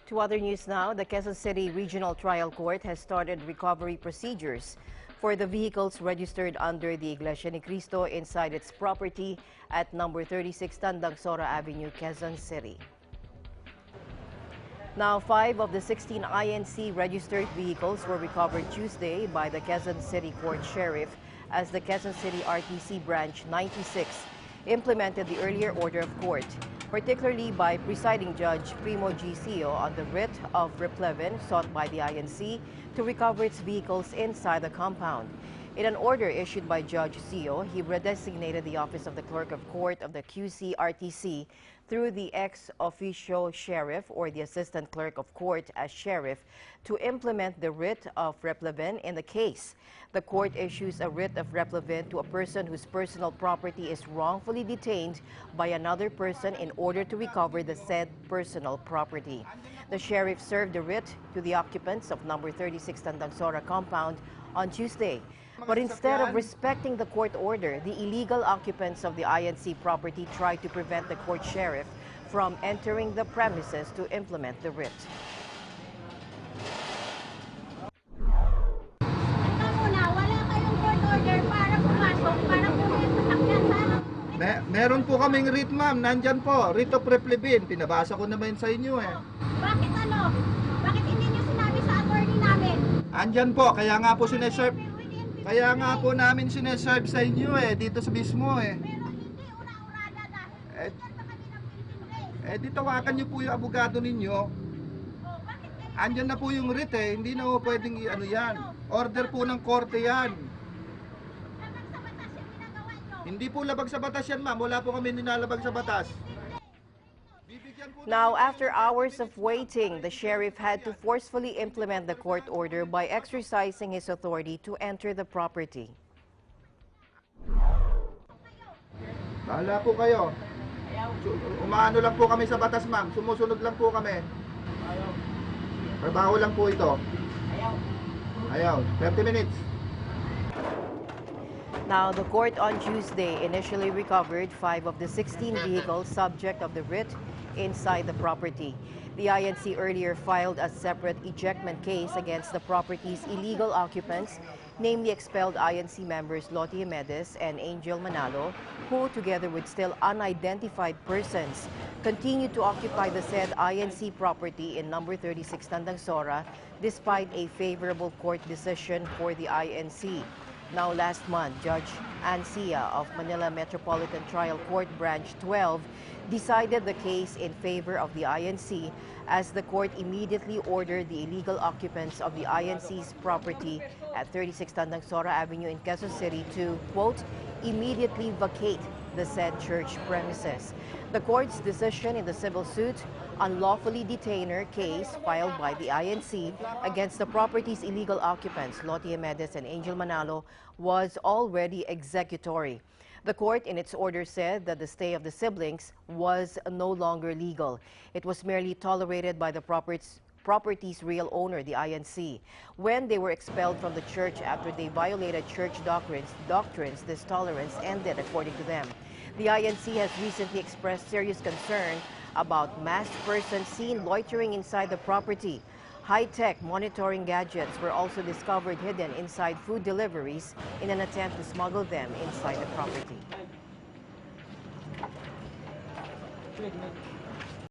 To other news now, the Quezon City Regional Trial Court has started recovery procedures for the vehicles registered under the Iglesia ni Cristo inside its property at number 36 Tandang Sora Avenue, Quezon City. Now, 5 of the 16 INC registered vehicles were recovered Tuesday by the Quezon City Court Sheriff as the Quezon City RTC Branch 96 implemented the earlier order of court, particularly by presiding judge Primo G. Sio on the writ of replevin sought by the INC to recover its vehicles inside the compound. In an order issued by Judge Sio, he redesignated the office of the Clerk of Court of the QC-RTC through the ex officio sheriff or the Assistant Clerk of Court as sheriff to implement the writ of replevin in the case. The court issues a writ of replevin to a person whose personal property is wrongfully detained by another person in order to recover the said personal property. The sheriff served the writ to the occupants of number 36 Tandang Sora compound on Tuesday. But instead of respecting the court order, the illegal occupants of the INC property tried to prevent the court sheriff from entering the premises to implement the writ. Meron po kaming writ, ma'am. Nandyan po. Writ of replevin. Pinabasa ko naman sa inyo eh. Bakit ano? Bakit hindi niyo sinabi sa attorney namin? Andyan po. Kaya nga po sineserve. Kaya nga po namin sineserve sa inyo eh. Dito sa mismo eh. Pero hindi ura-urada dahil pa kami ng 15 days. Di tawakan niyo po yung abogado ninyo. Oh, bakit kayo? Andyan na po yung writ eh. Hindi na po pwedeng ano yan. Order po ng korte yan. Labag sa batas yung ginagawa niyo. Hindi po labag sa batas yan, ma'am. Wala po kami nilalabag sa batas. Now, after hours of waiting, the sheriff had to forcefully implement the court order by exercising his authority to enter the property. Bahala po kayo. Umaano lang po kami sa batas, ma'am. Sumusunod lang po kami. Trabaho lang po ito. Ayaw. 30 minutes. Now, the court on Tuesday initially recovered 5 of the 16 vehicles subject of the writ inside the property. The INC earlier filed a separate ejectment case against the property's illegal occupants, namely expelled INC members Lottie Jimenez and Angel Manalo, who, together with still unidentified persons, continued to occupy the said INC property in number 36 Tandang Sora, despite a favorable court decision for the INC. Now, last month, Judge Ancia of Manila Metropolitan Trial Court Branch 12 decided the case in favor of the INC as the court immediately ordered the illegal occupants of the INC's property at 36 Tandang Sora Avenue in Quezon City to, quote, immediately vacate the said church premises. The court's decision in the civil suit unlawfully detainer case filed by the INC against the property's illegal occupants, Lottie Jimenez and Angel Manalo, was already executory. The court in its order said that the stay of the siblings was no longer legal. It was merely tolerated by the property's real owner, the INC. When they were expelled from the church after they violated church doctrines, this tolerance ended, according to them. The INC has recently expressed serious concern about masked persons seen loitering inside the property. High-tech monitoring gadgets were also discovered hidden inside food deliveries in an attempt to smuggle them inside the property.